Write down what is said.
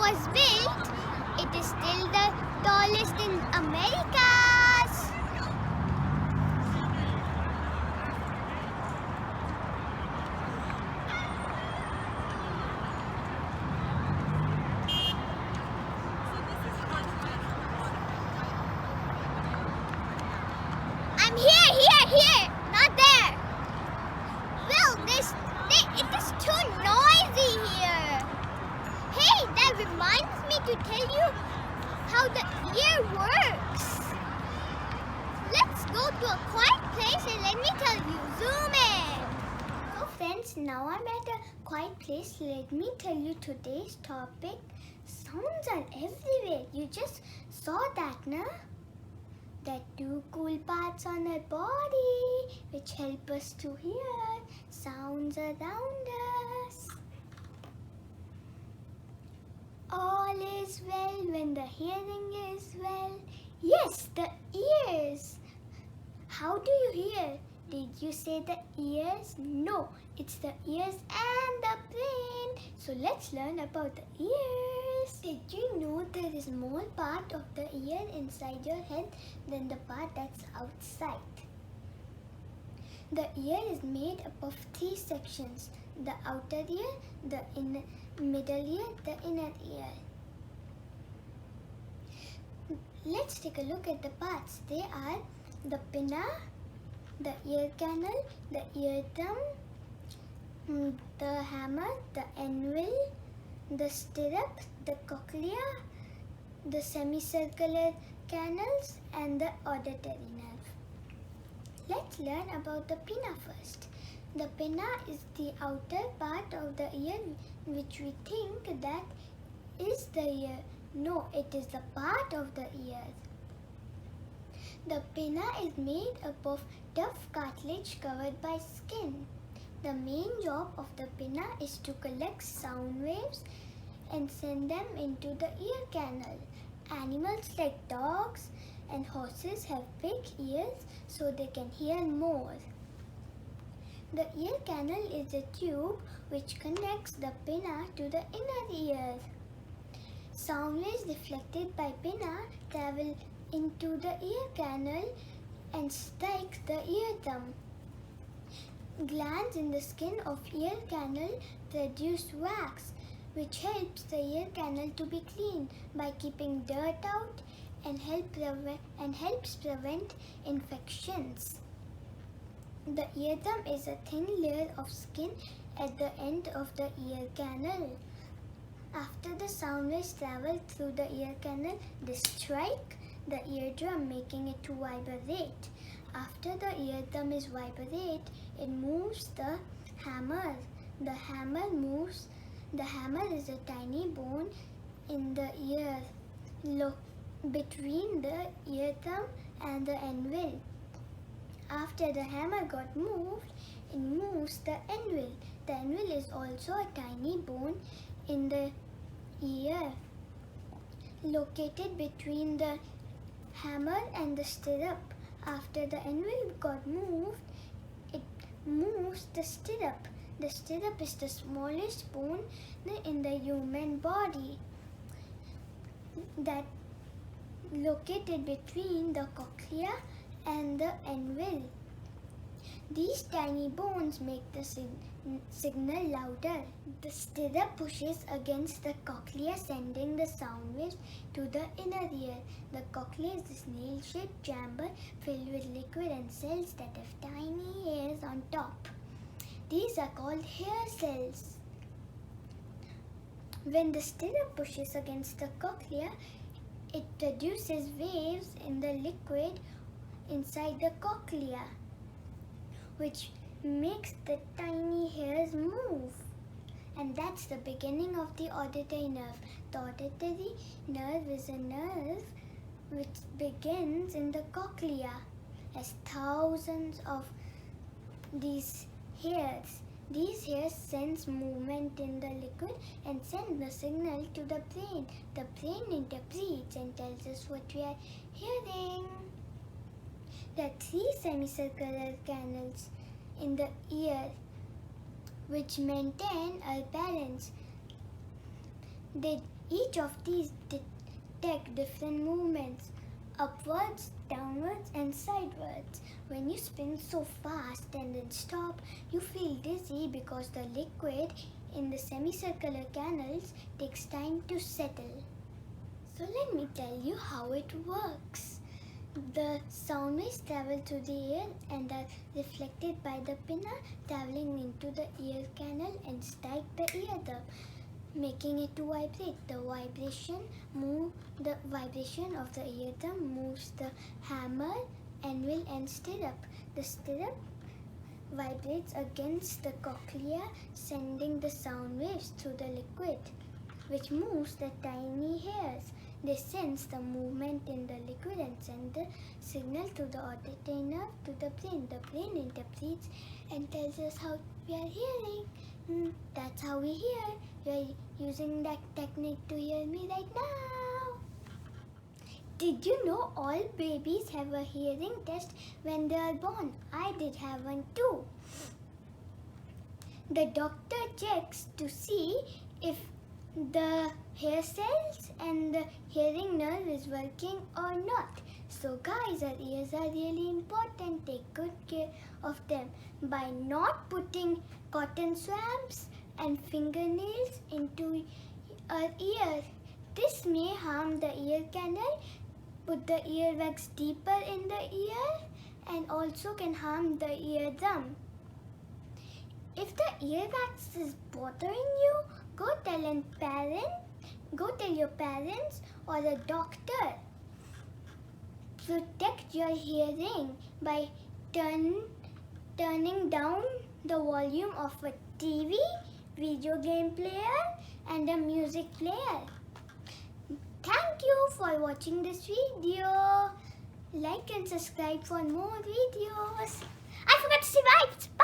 was built, it is still the tallest in Americas. I'm here, not there. Well, it is too noisy here. Hey, that reminds me to tell you how the ear works. Let's go to a quiet place and let me tell you. Zoom in. So friends, now I'm at a quiet place. Let me tell you today's topic. Sounds are everywhere. You just saw that, na? The two cool parts on our body which help us to hear sounds around us. All is well when the hearing is well. Yes, the ears. How do you hear? Did you say the ears? No, it's the ears and the brain. So let's learn about the ears. Did you know there is more part of the ear inside your head than the part that's outside? The ear is made up of 3 sections: the outer ear, the middle ear, the inner ear. Let's take a look at the parts. They are the pinna, the ear canal, the eardrum, the hammer, the anvil, the stirrup, the cochlea, the semicircular canals, and the auditory nerve. Let's learn about the pinna first. The pinna is the outer part of the ear which we think that is the ear. No, it is the part of the ear. The pinna is made up of tough cartilage covered by skin. The main job of the pinna is to collect sound waves and send them into the ear canal. Animals like dogs and horses have big ears so they can hear more. The ear canal is a tube which connects the pinna to the inner ear. Sound waves reflected by pinna travel into the ear canal and strike the eardrum. Glands in the skin of ear canal produce wax, which helps the ear canal to be clean by keeping dirt out and helps prevent infections. The eardrum is a thin layer of skin at the end of the ear canal. After the sound waves travel through the ear canal, they strike the eardrum, making it to vibrate. After the eardrum is vibrate, it moves the hammer. The hammer is a tiny bone in the ear, between the eardrum and the anvil. After the hammer got moved, it moves the anvil. The anvil is also a tiny bone in the ear, located between the hammer and the stirrup. After the anvil got moved, it moves the stirrup. The stirrup is the smallest bone in the human body, that located between the cochlea and the anvil. These tiny bones make the signal louder. The stirrup pushes against the cochlea, sending the sound waves to the inner ear. The cochlea is a snail-shaped chamber filled with liquid and cells that have tiny hairs on top. These are called hair cells. When the stirrup pushes against the cochlea, it produces waves in the liquid inside the cochlea, which makes the tiny hairs move. And that's the beginning of the auditory nerve. The auditory nerve is a nerve which begins in the cochlea, has thousands of these hairs. These hairs sense movement in the liquid and send the signal to the brain. The brain interprets and tells us what we are hearing. There are 3 semicircular canals in the ear which maintain our balance. They Each of these detect different movements, upwards, downwards and sideways. When you spin so fast and then stop, you feel dizzy because the liquid in the semicircular canals takes time to settle. So let me tell you how it works. The sound waves travel through the air and are reflected by the pinna traveling into the ear canal and strike the eardrum, making it to vibrate. The vibration of the eardrum moves the hammer, anvil and stirrup. The stirrup vibrates against the cochlea, sending the sound waves through the liquid, which moves the tiny hairs. They sense the movement in the liquid and send the signal to the auditory nerve to the brain. The brain interprets and tells us how we are hearing. That's how we hear. You're using that technique to hear me right now. Did you know all babies have a hearing test when they are born? I did have one too. The doctor checks to see if the hair cells and the hearing nerve is working or not. So guys, our ears are really important. Take good care of them by not putting cotton swabs and fingernails into our ear. This may harm the ear canal, put the earwax deeper in the ear and also can harm the eardrum. If the earwax is bothering you, go tell your parents or a doctor. Protect your hearing by turning down the volume of a TV, video game player and a music player. Thank you for watching this video. Like and subscribe for more videos. I forgot to say bye.